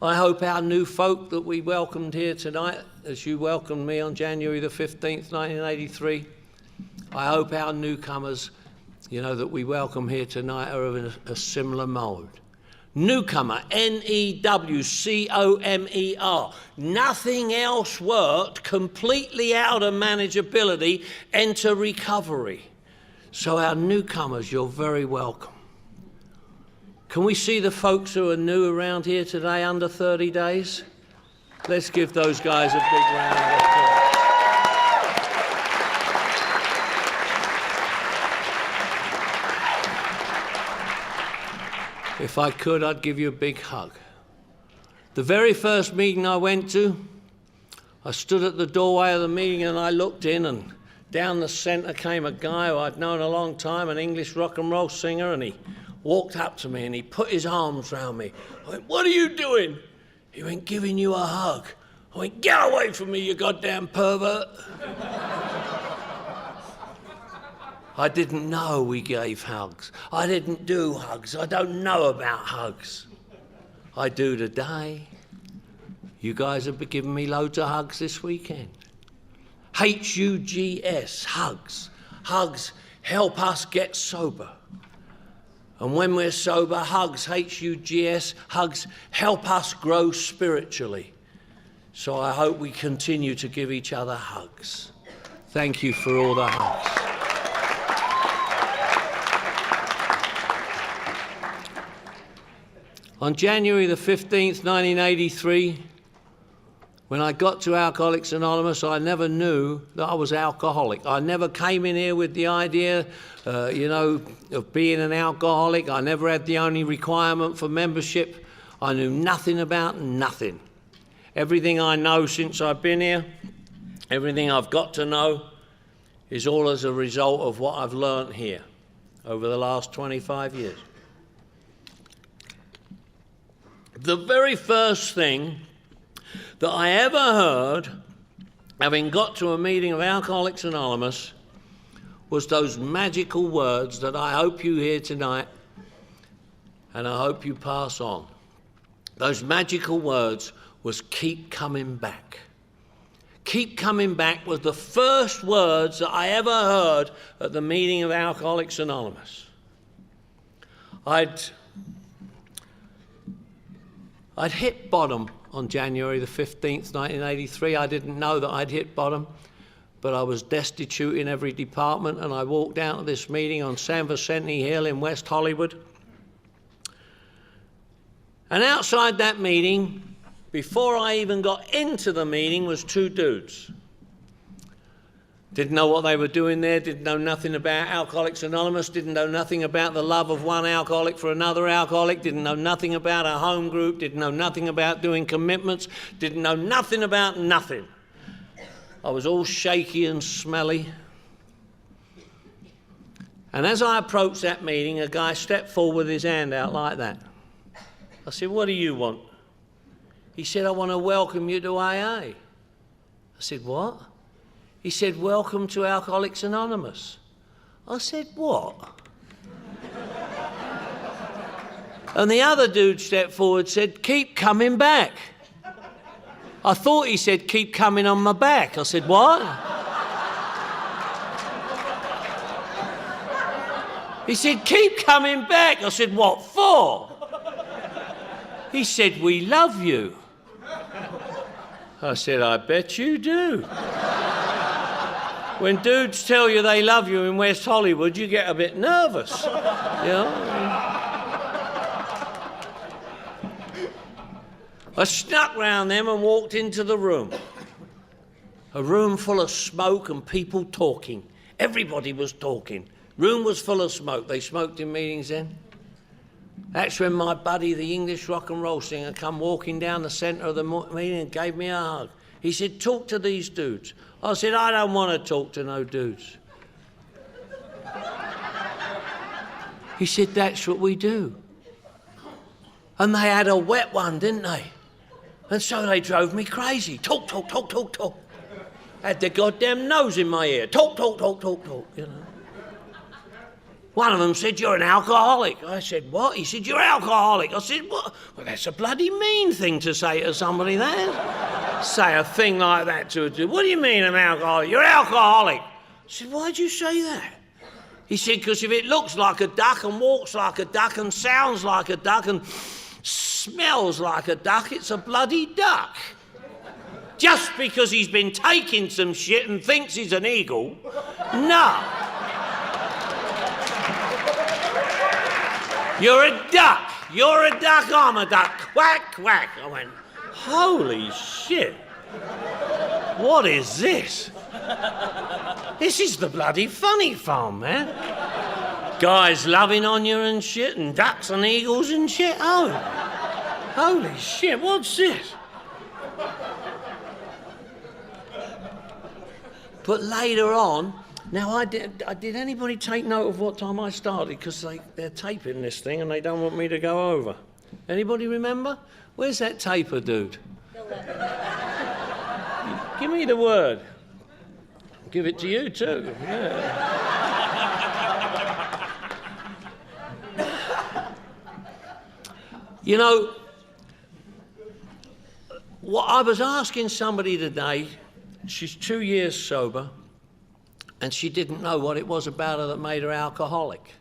I hope our new folk that we welcomed here tonight, as you welcomed me on January the 15th, 1983, I hope our newcomers, that we welcome here tonight are in a similar mode. Newcomer, N-E-W-C-O-M-E-R. Nothing else worked, completely out of manageability, enter recovery. So our newcomers, you're very welcome. Can we see the folks who are new around here today, under 30 days? Let's give those guys a big round of applause. If I could, I'd give you a big hug. The very first meeting I went to, I stood at the doorway of the meeting and I looked in, and down the centre came a guy who I'd known a long time, an English rock and roll singer, and he walked up to me and he put his arms round me. I went, "What are you doing?" He went, "Giving you a hug." I went, "Get away from me, you goddamn pervert." I didn't know we gave hugs. I didn't do hugs. I don't know about hugs. I do today. You guys have been giving me loads of hugs this weekend. H-U-G-S, hugs. Hugs help us get sober. And when we're sober, hugs, H-U-G-S, hugs help us grow spiritually. So I hope we continue to give each other hugs. Thank you for all the hugs. On January the 15th, 1983, when I got to Alcoholics Anonymous, I never knew that I was alcoholic. I never came in here with the idea, of being an alcoholic. I never had the only requirement for membership. I knew nothing about nothing. Everything I know since I've been here, everything I've got to know, is all as a result of what I've learnt here over the last 25 years. The very first thing that I ever heard, having got to a meeting of Alcoholics Anonymous, was those magical words that I hope you hear tonight and I hope you pass on. those magical words was keep coming back. Keep coming back was the first words that I ever heard at the meeting of Alcoholics Anonymous. I'd hit bottom on January the 15th, 1983. I didn't know that I'd hit bottom, but I was destitute in every department, and I walked down to this meeting on San Vicente Hill in West Hollywood. And outside that meeting, before I even got into the meeting, was two dudes. Didn't know what they were doing there, didn't know nothing about Alcoholics Anonymous, didn't know nothing about the love of one alcoholic for another alcoholic, didn't know nothing about a home group, didn't know nothing about doing commitments, didn't know nothing about nothing. I was all shaky and smelly. And as I approached that meeting, a guy stepped forward with his hand out like that. I said, "What do you want?" He said, "I want to welcome you to AA." I said, "What?" He said, "Welcome to Alcoholics Anonymous." I said, "What?" And the other dude stepped forward and said, "Keep coming back." I thought he said, "Keep coming on my back." I said, "What?" He said, "Keep coming back." I said, "What for?" He said, "We love you." I said, "I bet you do." When dudes tell you they love you in West Hollywood, you get a bit nervous, you know. I snuck round them and walked into the room. A room full of smoke and people talking. Everybody was talking. Room was full of smoke. They smoked in meetings then. That's when my buddy, the English rock and roll singer, come walking down the centre of the meeting and gave me a hug. He said, "Talk to these dudes." I said, "I don't want to talk to no dudes." He said, "That's what we do." And they had a wet one, didn't they? And so they drove me crazy. Talk, talk, talk, talk, talk. Had their goddamn nose in my ear. Talk, talk, talk, talk, talk, you know. One of them said, "You're an alcoholic." I said, "What?" He said, "You're alcoholic." I said, "What?" Well, that's a bloody mean thing to say to somebody, that. Say a thing like that to a dude. "What do you mean I'm alcoholic?" "You're alcoholic." I said, "Why'd you say that?" He said, "Because if it looks like a duck and walks like a duck and sounds like a duck and smells like a duck, it's a bloody duck. Just because he's been taking some shit and thinks he's an eagle, no. You're a duck. You're a duck, I'm a duck. Quack, quack." I went, "Holy shit. What is this? This is the bloody funny farm, man. Guys loving on you and shit, and ducks and eagles and shit. Oh, holy shit, what's this?" But later on, now did anybody take note of what time I started? Because they're taping this thing and they don't want me to go over. Anybody remember? Where's that taper dude? Give me the word. Give it to you too. Yeah. You know, what I was asking somebody today, she's 2 years sober, and she didn't know what it was about her that made her alcoholic.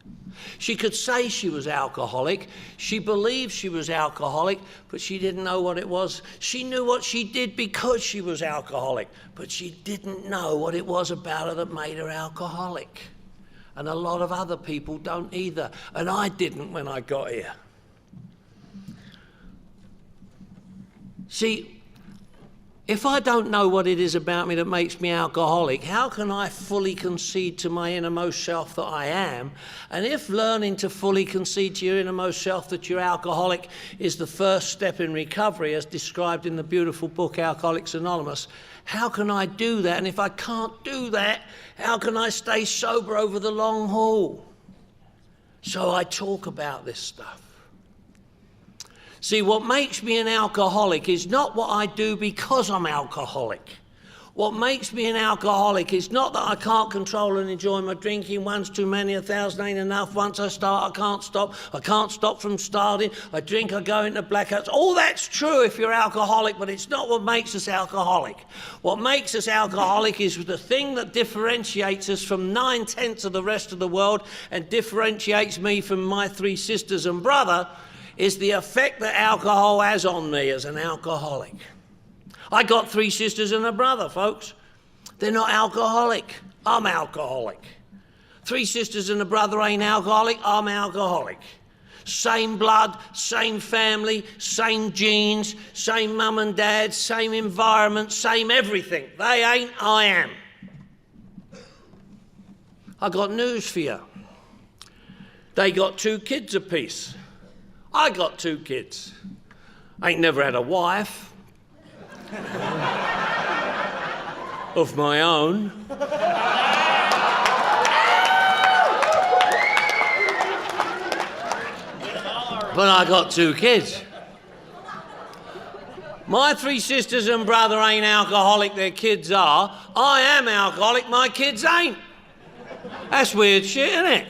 She could say she was alcoholic, she believed she was alcoholic, but she didn't know what it was. She knew what she did because she was alcoholic, but she didn't know what it was about her that made her alcoholic. And a lot of other people don't either, and I didn't when I got here. See, if I don't know what it is about me that makes me alcoholic, how can I fully concede to my innermost self that I am? And if learning to fully concede to your innermost self that you're alcoholic is the first step in recovery, as described in the beautiful book Alcoholics Anonymous, how can I do that? And if I can't do that, how can I stay sober over the long haul? So I talk about this stuff. See, what makes me an alcoholic is not what I do because I'm alcoholic. What makes me an alcoholic is not that I can't control and enjoy my drinking. One's too many, 1,000 ain't enough. Once I start, I can't stop. I can't stop from starting. I drink, I go into blackouts. All that's true if you're alcoholic, but it's not what makes us alcoholic. What makes us alcoholic is the thing that differentiates us from 9/10 of the rest of the world and differentiates me from my 3 sisters and brother is the effect that alcohol has on me as an alcoholic. I got 3 sisters and a brother, folks. They're not alcoholic. I'm alcoholic. 3 sisters and a brother ain't alcoholic. I'm alcoholic. Same blood, same family, same genes, same mum and dad, same environment, same everything. They ain't, I am. I got news for you. They got 2 kids apiece. I got 2 kids. Ain't never had a wife. Of my own. But I got 2 kids. My 3 sisters and brother ain't alcoholic, their kids are. I am alcoholic, my kids ain't. That's weird shit, isn't it?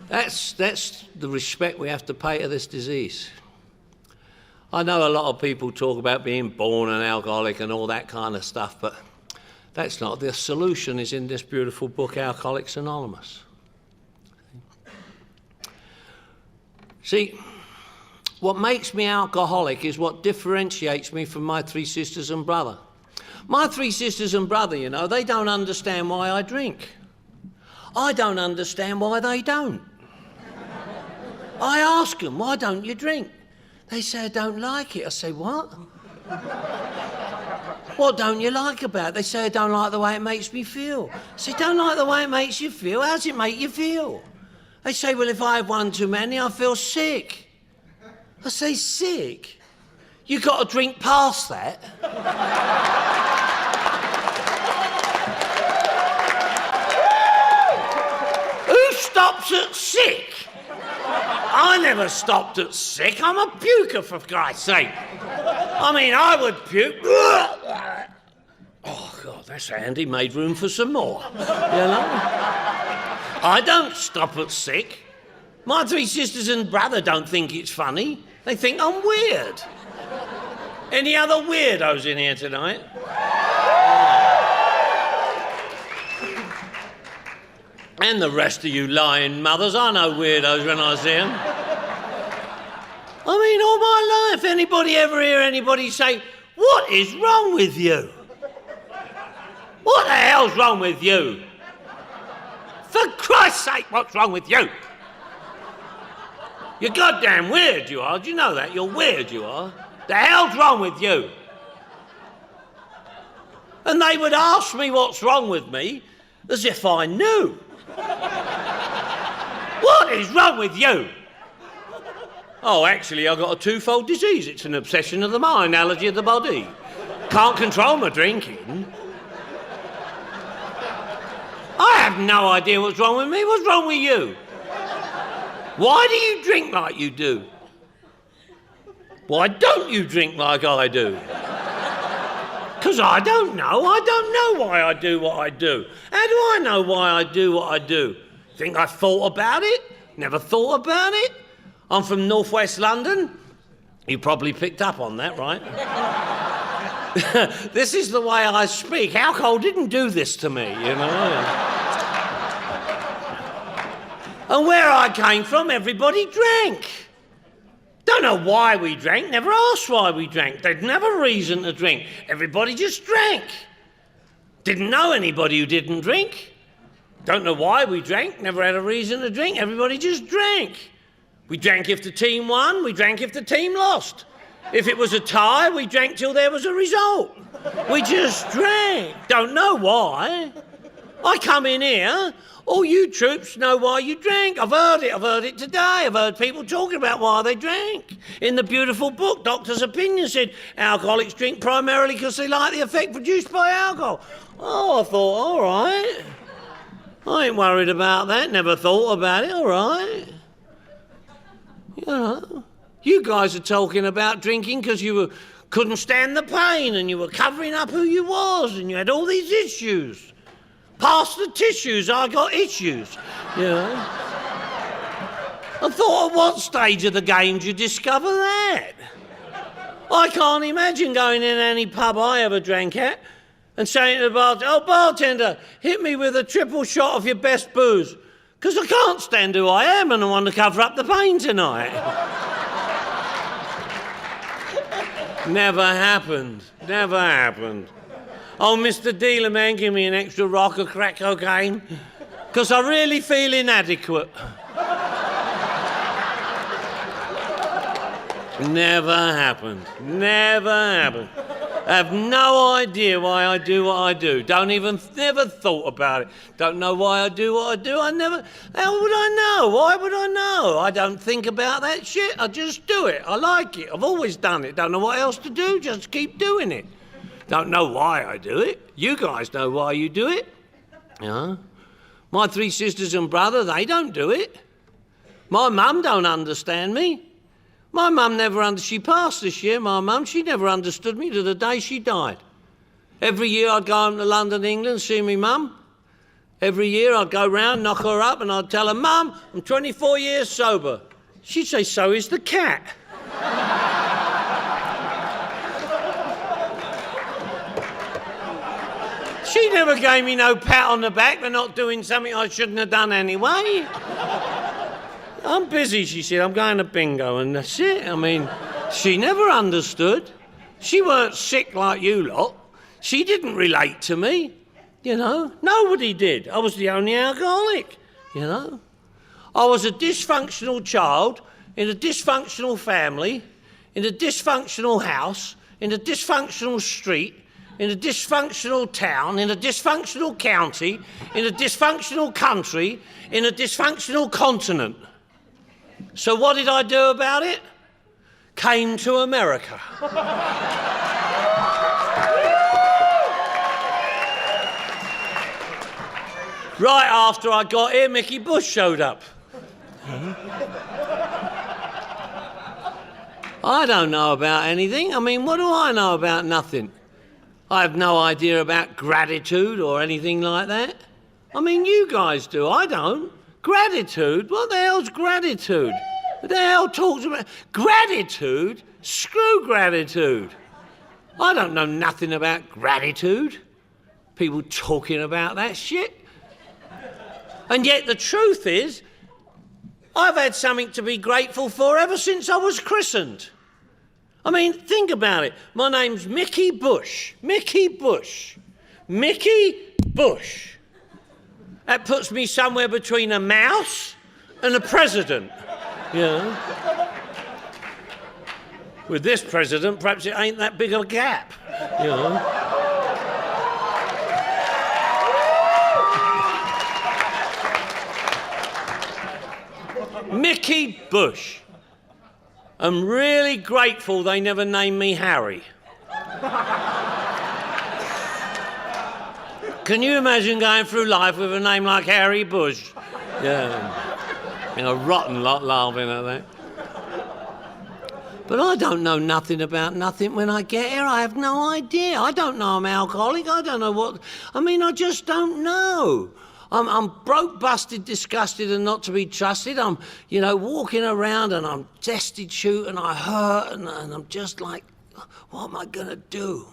That's the respect we have to pay to this disease. I know a lot of people talk about being born an alcoholic and all that kind of stuff, but that's not. The solution is in this beautiful book, Alcoholics Anonymous. See, what makes me alcoholic is what differentiates me from my 3 sisters and brother. My 3 sisters and brother, you know, they don't understand why I drink. I don't understand why they don't. I ask them, why don't you drink? They say, I don't like it. I say, what? What don't you like about it? They say, I don't like the way it makes me feel. I say, don't like the way it makes you feel? How does it make you feel? They say, well, if I have one too many, I feel sick. I say, sick? You got to drink past that. Who stops at sick? I never stopped at sick. I'm a puker, for Christ's sake. I mean, I would puke. Oh, God, that's handy. Made room for some more. You know? I don't stop at sick. My 3 sisters and brother don't think it's funny. They think I'm weird. Any other weirdos in here tonight? And the rest of you lying mothers, I know weirdos when I see them. I mean, all my life, anybody ever hear anybody say, what is wrong with you? What the hell's wrong with you? For Christ's sake, what's wrong with you? You're goddamn weird, you are. Do you know that? You're weird, you are. The hell's wrong with you? And they would ask me what's wrong with me as if I knew. What is wrong with you? Oh, actually, I've got a 2-fold disease. It's an obsession of the mind, allergy of the body. Can't control my drinking. I have no idea what's wrong with me. What's wrong with you? Why do you drink like you do? Why don't you drink like I do? Because I don't know. I don't know why I do what I do. How do I know why I do what I do? Think I thought about it? Never thought about it? I'm from northwest London. You probably picked up on that, right? This is the way I speak. Alcohol didn't do this to me, you know. And where I came from, everybody drank. Don't know why we drank, never asked why we drank. They'd never reason to drink. Everybody just drank. Didn't know anybody who didn't drink. Don't know why we drank, never had a reason to drink. Everybody just drank. We drank if the team won, we drank if the team lost. If it was a tie, we drank till there was a result. We just drank. Don't know why. I come in here, all you troops know why you drank. I've heard it today. I've heard people talking about why they drank. In the beautiful book, Doctor's Opinion said alcoholics drink primarily because they like the effect produced by alcohol. Oh, I thought, all right. I ain't worried about that, never thought about it, all right. You know, you guys are talking about drinking because you were couldn't stand the pain, and you were covering up who you was, and you had all these issues. Pass the tissues, I got issues, you know. I thought, at what stage of the game did you discover that? I can't imagine going in any pub I ever drank at and saying to the bartender, "Oh, bartender, hit me with a triple shot of your best booze, because I can't stand who I am and I want to cover up the pain tonight." Never happened. Never happened. "Oh, Mr. Dealer Man, give me an extra rock of crack cocaine, because I really feel inadequate." Never happened. Never happened. I have no idea why I do what I do. Never thought about it. Don't know why I do what I do. How would I know? Why would I know? I don't think about that shit. I just do it. I like it. I've always done it. Don't know what else to do. Just keep doing it. Don't know why I do it. You guys know why you do it. Yeah. My 3 sisters and brother, they don't do it. My mum don't understand me. My mum she passed this year, my mum, she never understood me to the day she died. Every year I'd go home to London, England, see me mum. Every year I'd go round, knock her up, and I'd tell her, "Mum, I'm 24 years sober." She'd say, "So is the cat." She never gave me no pat on the back for not doing something I shouldn't have done anyway. "I'm busy," she said. "I'm going to bingo," and that's it. I mean, she never understood. She weren't sick like you lot. She didn't relate to me, you know. Nobody did. I was the only alcoholic, you know. I was a dysfunctional child in a dysfunctional family, in a dysfunctional house, in a dysfunctional street, in a dysfunctional town, in a dysfunctional county, in a dysfunctional country, in a dysfunctional continent. So what did I do about it? Came to America. Right after I got here, Mickey Bush showed up. I don't know about anything. I mean, what do I know about nothing? I have no idea about gratitude or anything like that. I mean, you guys do. I don't. Gratitude? What the hell's gratitude? What the hell talks about gratitude? Screw gratitude. I don't know nothing about gratitude. People talking about that shit. And yet the truth is, I've had something to be grateful for ever since I was christened. I mean, think about it. My name's Mickey Bush. Mickey Bush. Mickey Bush. That puts me somewhere between a mouse and a president, you know. With this president, perhaps it ain't that big a gap, you know. Mickey Bush. I'm really grateful they never named me Harry. Can you imagine going through life with a name like Harry Bush? Yeah. A rotten lot laughing at that. But I don't know nothing about nothing when I get here. I have no idea. I don't know I'm alcoholic. I don't know what... I mean, I just don't know. I'm broke, busted, disgusted and not to be trusted. I'm, you know, walking around and I'm destitute and I hurt and I'm just like, what am I going to do?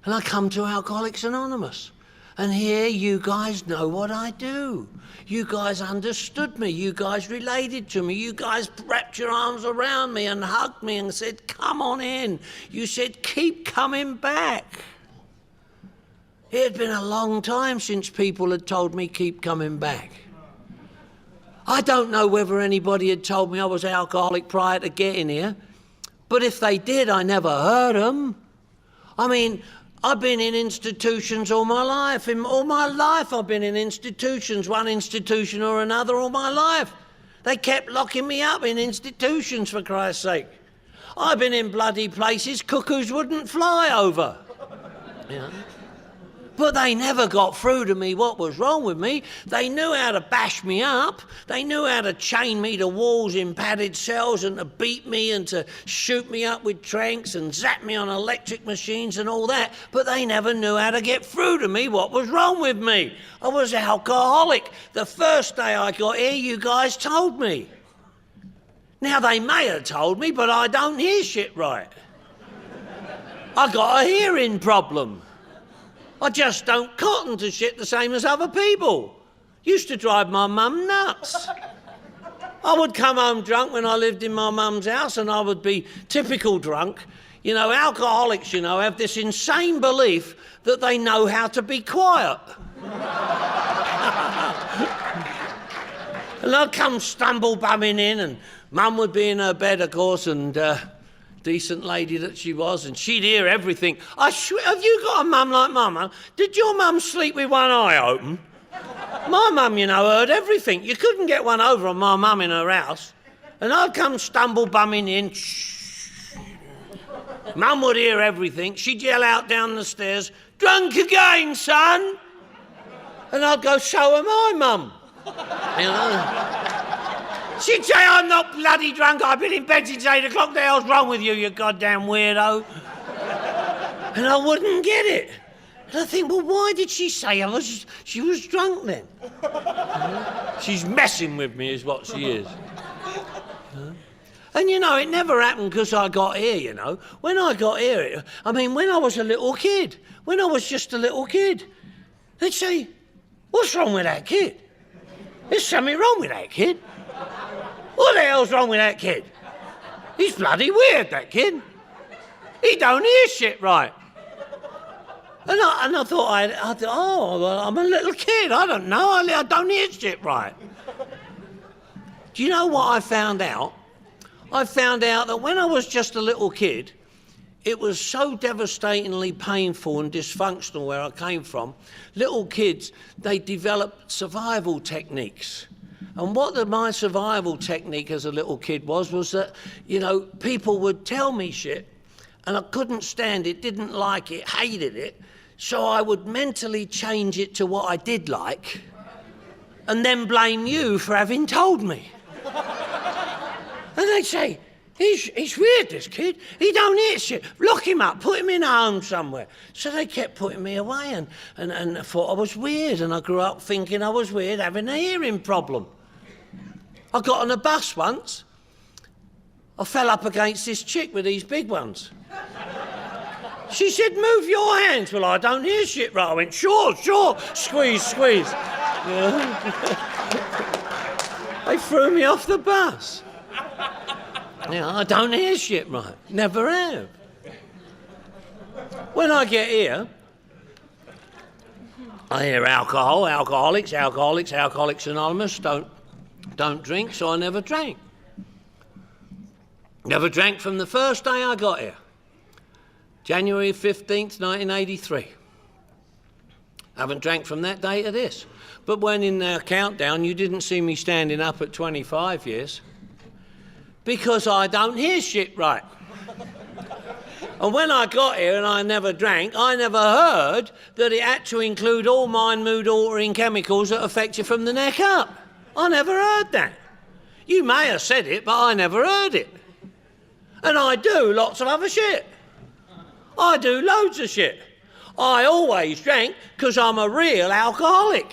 And I come to Alcoholics Anonymous. And here you guys know what I do. You guys understood me. You guys related to me. You guys wrapped your arms around me and hugged me and said, come on in. You said, keep coming back. It had been a long time since people had told me, keep coming back. I don't know whether anybody had told me I was alcoholic prior to getting here, but if they did, I never heard them. I mean, I've been in institutions all my life. All my life I've been in institutions, one institution or another all my life. They kept locking me up in institutions, for Christ's sake. I've been in bloody places cuckoos wouldn't fly over. You know? But they never got through to me what was wrong with me. They knew how to bash me up. They knew how to chain me to walls in padded cells and to beat me and to shoot me up with tranks and zap me on electric machines and all that. But they never knew how to get through to me what was wrong with me. I was alcoholic. The first day I got here, you guys told me. Now, they may have told me, but I don't hear shit right. I got a hearing problem. I just don't cotton to shit the same as other people. Used to drive my mum nuts. I would come home drunk when I lived in my mum's house, and I would be typical drunk. You know, alcoholics, you know, have this insane belief that they know how to be quiet. And I'd come stumble bumming in, and Mum would be in her bed, of course, and decent lady that she was, and she'd hear everything. I swear, have you got a mum like my mum? Did your mum sleep with one eye open? My mum, you know, heard everything. You couldn't get one over on my mum in her house. And I'd come stumble bumming in. Shh. Mum would hear everything. She'd yell out down the stairs, "Drunk again, son!" And I'd go, "So am I, Mum." You know? She'd say, "I'm not bloody drunk. I've been in bed since 8 o'clock. The hell's wrong with you, you goddamn weirdo?" And I wouldn't get it. And I think, well, why did she say she was drunk then? She's messing with me is what she is. And, you know, it never happened because I got here, you know. When I got here, I mean, when I was a little kid, when I was just a little kid, they'd say, "What's wrong with that kid? There's something wrong with that kid. What the hell's wrong with that kid? He's bloody weird, that kid. He don't hear shit right." And I thought, oh, well, I'm a little kid. I don't know. I don't hear shit right. Do you know what I found out? I found out that when I was just a little kid, it was so devastatingly painful and dysfunctional where I came from. Little kids, they developed survival techniques. And what my survival technique as a little kid was that, you know, people would tell me shit and I couldn't stand it, didn't like it, hated it. So I would mentally change it to what I did like and then blame you for having told me. And they'd say, he's weird, this kid. He don't hear shit. Lock him up, put him in a home somewhere. So they kept putting me away and I thought I was weird, and I grew up thinking I was weird, having a hearing problem. I got on a bus once. I fell up against this chick with these big ones. She said, "Move your hands." Well, I don't hear shit right. I went, sure. Squeeze. Yeah. They threw me off the bus. Yeah, I don't hear shit right. Never have. When I get here, I hear alcohol, Alcoholics Anonymous, don't drink, so I never drank. Never drank from the first day I got here. January 15th, 1983. Haven't drank from that day to this. But when in the countdown, you didn't see me standing up at 25 years because I don't hear shit right. And when I got here and I never drank, I never heard that it had to include all mind, mood altering chemicals that affect you from the neck up. I never heard that. You may have said it, but I never heard it. And I do lots of other shit. I do loads of shit. I always drank because I'm a real alcoholic.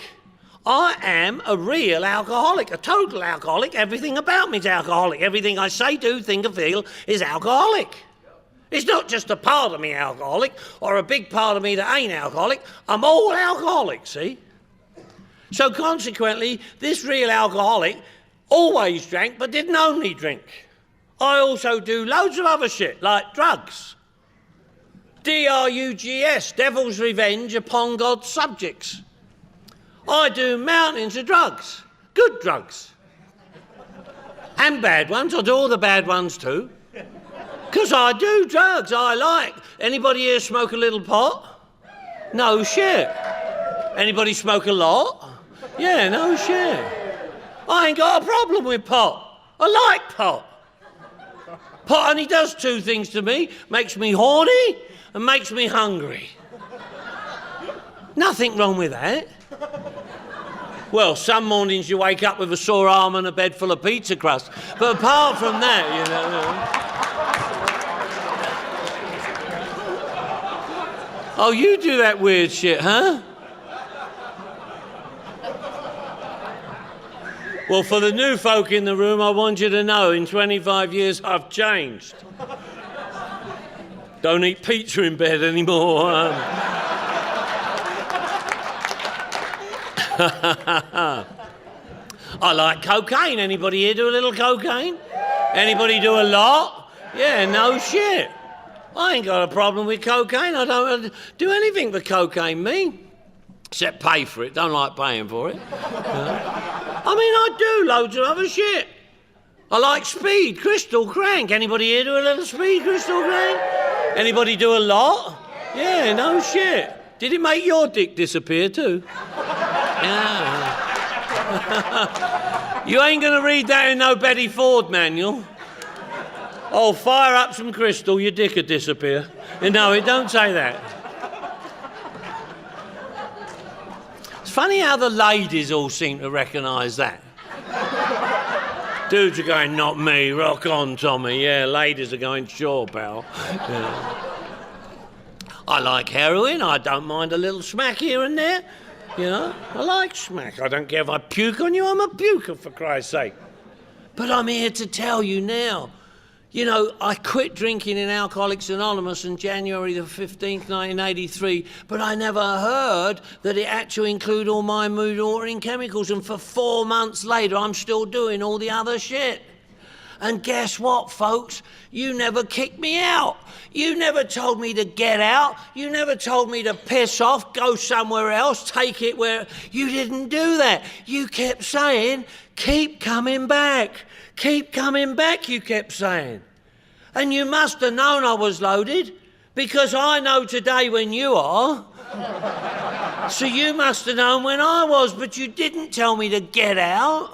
I am a real alcoholic, a total alcoholic. Everything about me is alcoholic. Everything I say, do, think and feel is alcoholic. It's not just a part of me alcoholic or a big part of me that ain't alcoholic. I'm all alcoholic, see? So consequently, this real alcoholic always drank but didn't only drink. I also do loads of other shit, like drugs. DRUGS, Devil's Revenge upon God's subjects. I do mountains of drugs, good drugs. And bad ones, I do all the bad ones too. Because I do drugs, I like. Anybody here smoke a little pot? No shit. Anybody smoke a lot? Yeah, no shit. I ain't got a problem with pot. I like pot. Pot only does two things to me, makes me horny and makes me hungry. Nothing wrong with that. Well, some mornings you wake up with a sore arm and a bed full of pizza crust. But apart from that, you know. Oh, you do that weird shit, huh? Well, for the new folk in the room, I want you to know, in 25 years, I've changed. Don't eat pizza in bed anymore. I like cocaine. Anybody here do a little cocaine? Anybody do a lot? Yeah, no shit. I ain't got a problem with cocaine. I don't do anything with cocaine, me. Except pay for it. Don't like paying for it. I mean, I do loads of other shit. I like speed, crystal, crank. Anybody here do a little speed, crystal, crank? Anybody do a lot? Yeah, no shit. Did it make your dick disappear too? Yeah. You ain't gonna read that in no Betty Ford manual. Oh, fire up some crystal, your dick will disappear. No, it don't say that. It's funny how the ladies all seem to recognise that. Dudes are going, not me, rock on, Tommy. Yeah, ladies are going, sure, pal. Yeah. I like heroin, I don't mind a little smack here and there. You know, I like smack. I don't care if I puke on you, I'm a puker, for Christ's sake. But I'm here to tell you now. You know, I quit drinking in Alcoholics Anonymous on January the 15th, 1983, but I never heard that it had to include all my mood-altering chemicals, and for 4 months later, I'm still doing all the other shit. And guess what, folks? You never kicked me out. You never told me to get out. You never told me to piss off, go somewhere else, take it where... You didn't do that. You kept saying, keep coming back. Keep coming back, you kept saying. And you must have known I was loaded, because I know today when you are. So you must have known when I was, but you didn't tell me to get out.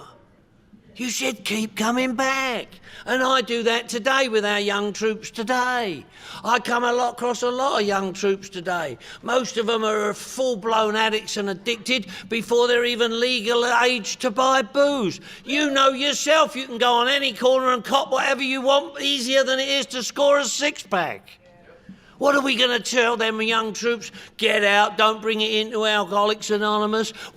You said keep coming back. And I do that today with our young troops today. I come across a lot of young troops today. Most of them are full-blown addicts and addicted before they're even legal age to buy booze. You know yourself you can go on any corner and cop whatever you want easier than it is to score a six-pack. What are we going to tell them young troops? Get out, don't bring it into Alcoholics Anonymous.